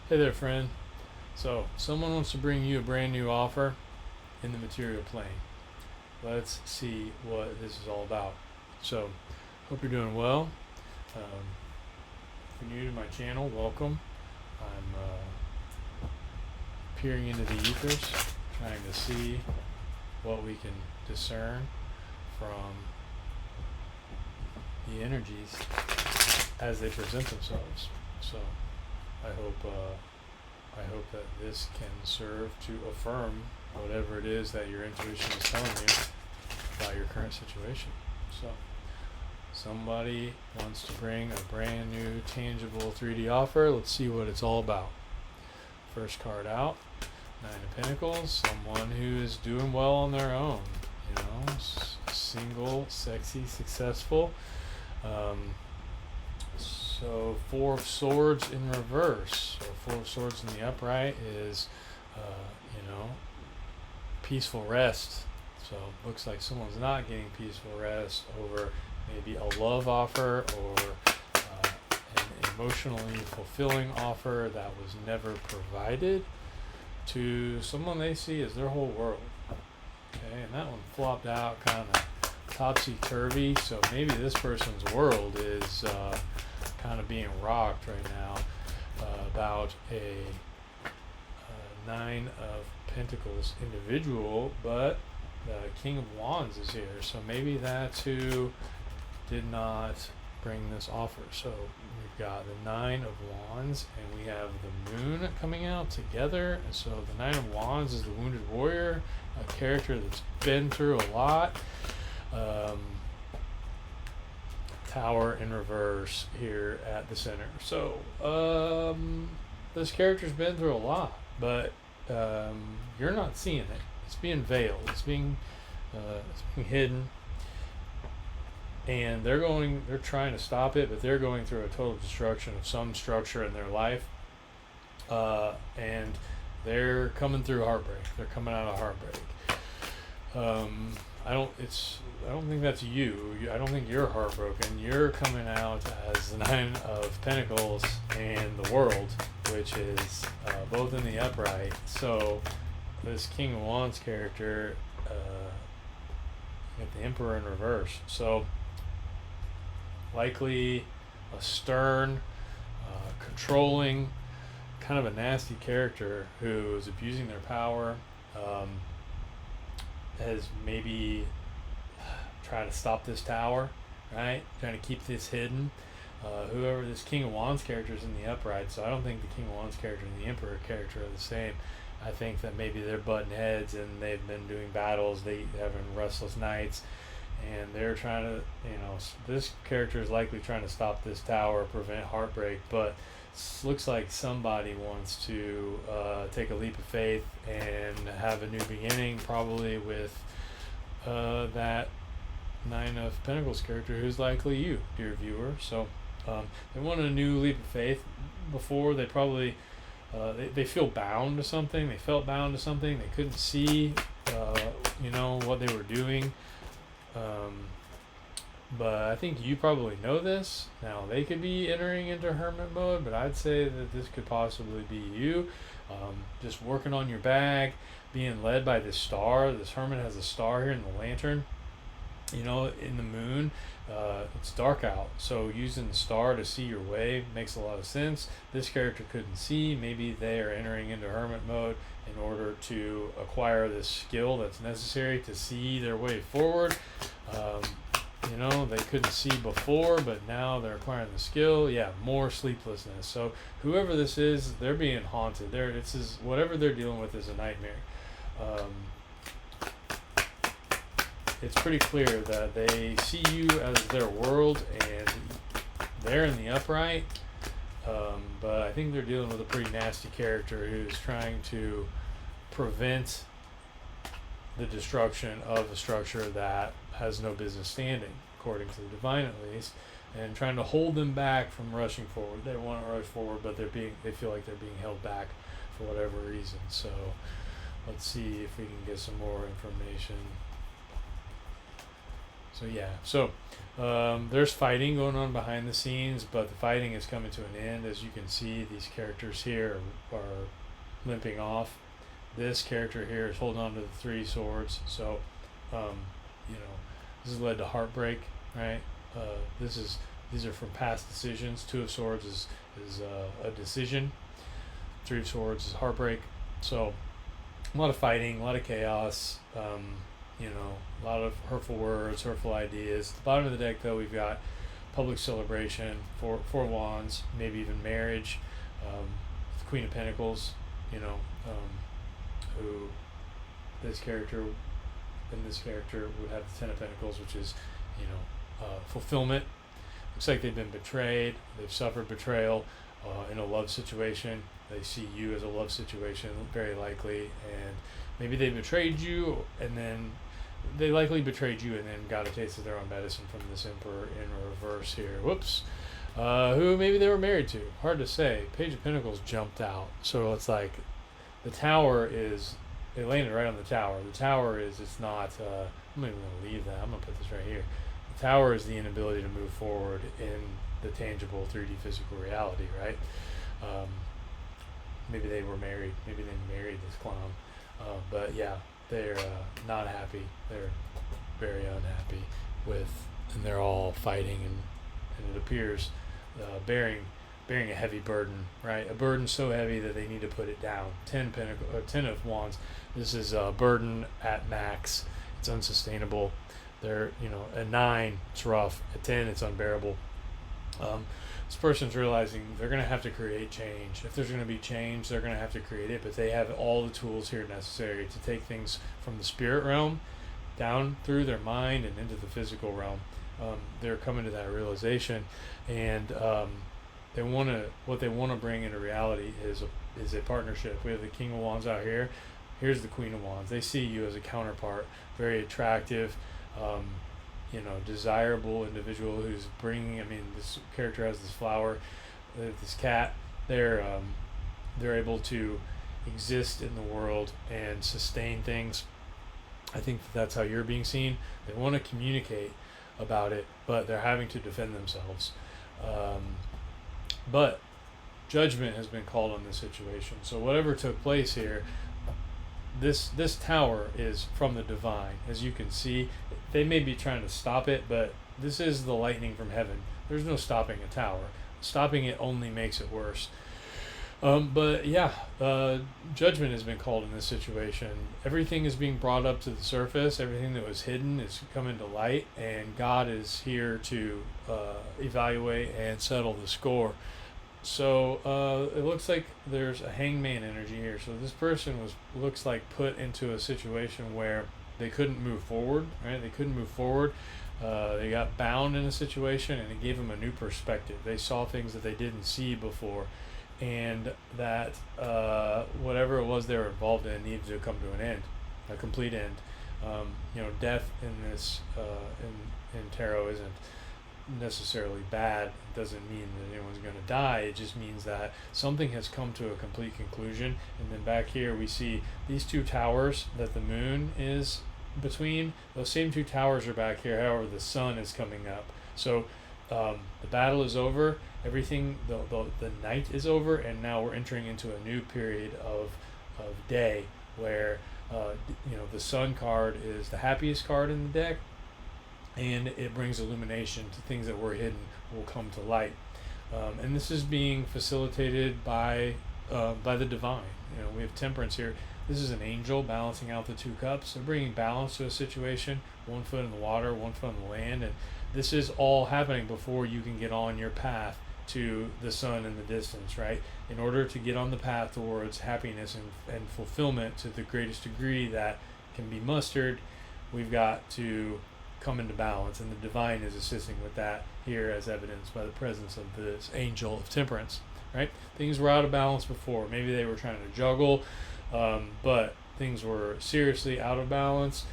Hey there, friend. So, someone wants to bring you a brand new offer in the material plane. Let's see what this is all about. So, hope you're doing well. Um, if you're new to my channel, welcome. I'm peering into the ethers, trying to see what we can discern from the energies as they present themselves. So, I hope that this can serve to affirm whatever it is that your intuition is telling you about your current situation. So, somebody wants to bring a brand new, tangible 3D offer. Let's see what it's all about. First card out, Nine of Pentacles. Someone who is doing well on their own. Single, sexy, successful. So Four of Swords in reverse, or Four of Swords in the upright is, peaceful rest. So looks like someone's not getting peaceful rest over maybe a love offer or an emotionally fulfilling offer that was never provided to someone they see as their whole world. Okay, and that one flopped out kind of topsy-turvy, so maybe this person's world is kind of being rocked right now about a Nine of Pentacles individual, but the King of Wands is here, so maybe that's who did not bring this offer. So we've got the Nine of Wands and we have the Moon coming out together. And so the Nine of Wands is the wounded warrior, a character that's been through a lot. Tower in reverse here at the center. So this character's been through a lot, but you're not seeing it. It's being veiled. It's being hidden, and they're trying to stop it, but they're going through a total destruction of some structure in their life, and they're coming through heartbreak. They're coming out of heartbreak. I don't think that's you. I don't think you're heartbroken. You're coming out as the Nine of Pentacles and the World, which is both in the upright. So this King of Wands character, got the Emperor in reverse. So likely a stern, controlling, kind of a nasty character who is abusing their power. Has maybe tried to stop this tower, right? Trying to keep this hidden. Whoever this King of Wands character is in the upright, so I don't think the King of Wands character and the Emperor character are the same. I think that maybe they're butting heads and they've been doing battles, they having restless nights, and they're trying to, this character is likely trying to stop this tower, prevent heartbreak, but looks like somebody wants to take a leap of faith and have a new beginning, probably with that Nine of Pentacles character, who's likely you, dear viewer. So they wanted a new leap of faith. Before, they probably they feel bound to something. They felt bound to something. They couldn't see what they were doing. But I think you probably know this. Now, they could be entering into hermit mode, but I'd say that this could possibly be you. Just working on your bag, being led by this star. This hermit has a star here in the lantern. In the moon, it's dark out. So using the star to see your way makes a lot of sense. This character couldn't see. Maybe they are entering into hermit mode in order to acquire this skill that's necessary to see their way forward. They couldn't see before, but now they're acquiring the skill. Yeah, more sleeplessness. So whoever this is, they're being haunted. Whatever they're dealing with is a nightmare. It's pretty clear that they see you as their world, and they're in the upright. But I think they're dealing with a pretty nasty character who's trying to prevent the destruction of a structure that has no business standing, according to the divine at least, and trying to hold them back from rushing forward. They want to rush forward, but they feel like they're being held back for whatever reason. So let's see if we can get some more information. So yeah, so there's fighting going on behind the scenes, but the fighting is coming to an end. As you can see, these characters here are limping off. This character here is holding on to the three swords. So, um, you know, this has led to heartbreak, right? This is these are from past decisions. Two of Swords is a decision. Three of Swords is heartbreak. So a lot of fighting, a lot of chaos. A lot of hurtful words, hurtful ideas. At the bottom of the deck, though, we've got public celebration, four wands, maybe even marriage. The Queen of Pentacles, who this character and this character would have the Ten of Pentacles, which is, fulfillment. Looks like they've been betrayed. They've suffered betrayal in a love situation. They see you as a love situation, very likely, and maybe they betrayed you, and then they likely betrayed you and then got a taste of their own medicine from this Emperor in reverse here. Whoops. Who maybe they were married to. Hard to say. Page of Pentacles jumped out. So it's like the Tower is, they landed right on the Tower. The Tower is, it's not, I'm not even going to leave that. I'm going to put this right here. The Tower is the inability to move forward in the tangible 3D physical reality, right? Maybe they were married. Maybe they married this clown. But yeah, they're not happy. They're very unhappy and they're all fighting, and it appears bearing a heavy burden, right? A burden so heavy that they need to put it down. 10 of Wands. This is a burden at max. It's unsustainable. They're, at 9, it's rough. At 10, it's unbearable. This person's realizing they're going to have to create change. If there's going to be change, they're going to have to create it, but they have all the tools here necessary to take things from the spirit realm down through their mind and into the physical realm. They're coming to that realization, and what they want to bring into reality is a partnership. We have the King of Wands out here. Here's the Queen of Wands. They see you as a counterpart, very attractive, desirable individual who's bringing. This character has this flower, this cat. They're able to exist in the world and sustain things. I think that's how you're being seen. They want to communicate about it, but they're having to defend themselves. But judgment has been called on this situation. So whatever took place here, this Tower is from the divine. As you can see, they may be trying to stop it, but this is the lightning from heaven. There's no stopping a tower. Stopping it only makes it worse. Judgment has been called in this situation. Everything is being brought up to the surface. Everything that was hidden is coming to light, and God is here to evaluate and settle the score. So it looks like there's a hangman energy here. So this person looks like put into a situation where they couldn't move forward, right? They couldn't move forward. They got bound in a situation, and it gave them a new perspective. They saw things that they didn't see before, and that whatever it was they were involved in needed to come to an end, a complete end. Death in this in tarot isn't necessarily bad. It doesn't mean that anyone's going to die. It just means that something has come to a complete conclusion. And then back here we see these two towers that the moon is between. Those same two towers are back here. However, the sun is coming up. So the battle is over. Everything, the night is over, and now we're entering into a new period of day where the sun card is the happiest card in the deck, and it brings illumination to things that were hidden will come to light. And this is being facilitated by the divine. We have Temperance here. This is an angel balancing out the two cups. They're bringing balance to a situation. 1 foot in the water, 1 foot on the land, and this is all happening before you can get on your path to the sun in the distance, right? In order to get on the path towards happiness and fulfillment to the greatest degree that can be mustered, we've got to come into balance, and the divine is assisting with that here, as evidenced by the presence of this angel of temperance, right? Things were out of balance before. Maybe they were trying to juggle, but things were seriously out of balance,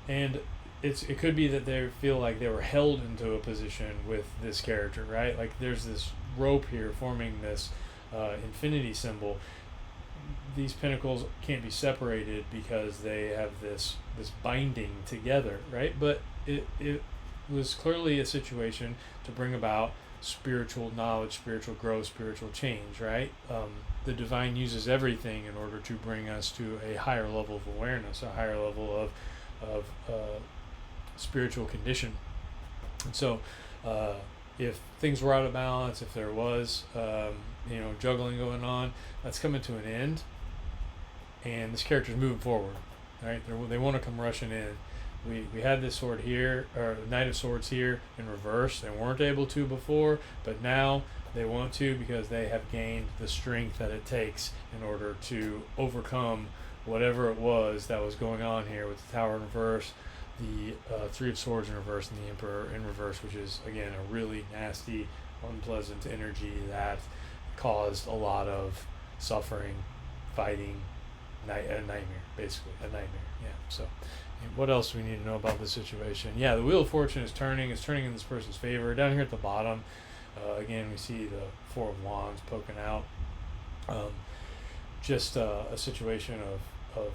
and it could be that they feel like they were held into a position with this character, right? Like there's this rope here forming this infinity symbol. These pentacles can't be separated because they have this binding together, right? But it was clearly a situation to bring about spiritual knowledge, spiritual growth, spiritual change, right? The divine uses everything in order to bring us to a higher level of awareness, a higher level of spiritual condition. And so, if things were out of balance, if there was, juggling going on, that's coming to an end, and this character's moving forward, right? They want to come rushing in. We had this sword here, or Knight of Swords here in reverse. They weren't able to before, but now they want to because they have gained the strength that it takes in order to overcome whatever it was that was going on here with the Tower in reverse, the Three of Swords in reverse, and the Emperor in reverse, which is, again, a really nasty, unpleasant energy that caused a lot of suffering, fighting, a nightmare, basically, a nightmare. Yeah, so what else do we need to know about this situation? Yeah, the Wheel of Fortune is turning in this person's favor. Down here at the bottom, again, we see the Four of Wands poking out. Just a situation of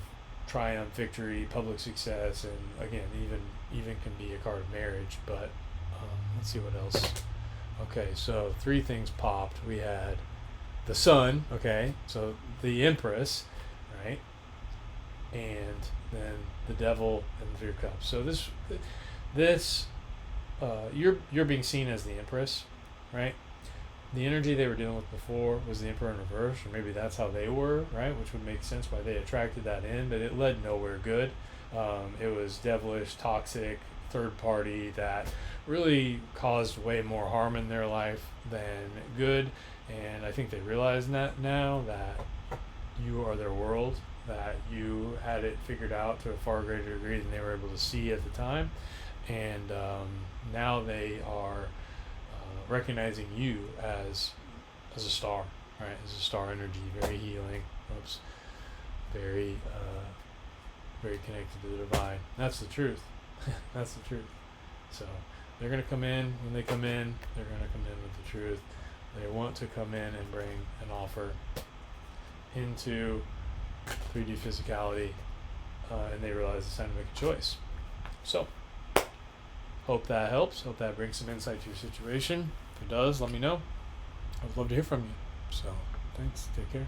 triumph, victory, public success, and again, even can be a card of marriage. But let's see what else. Okay, so three things popped. We had the Sun. Okay, so the Empress, right, and then the Devil and the Three of Cups. So this you're being seen as the Empress, right? The energy they were dealing with before was the Emperor in reverse, or maybe that's how they were, right? Which would make sense why they attracted that in, but it led nowhere good. It was devilish, toxic, third party that really caused way more harm in their life than good. And I think they realize that now, that you are their world, that you had it figured out to a far greater degree than they were able to see at the time. And now they are recognizing you as a star, right? As a star energy, very healing. Oops, very very connected to the divine. That's the truth. That's the truth. So they're going to come in. When they come in, they're going to come in with the truth. They want to come in and bring an offer into 3D physicality, and they realize it's time to make a choice. So hope that helps. Hope that brings some insight to your situation. If it does, let me know. I would love to hear from you. So thanks. Take care.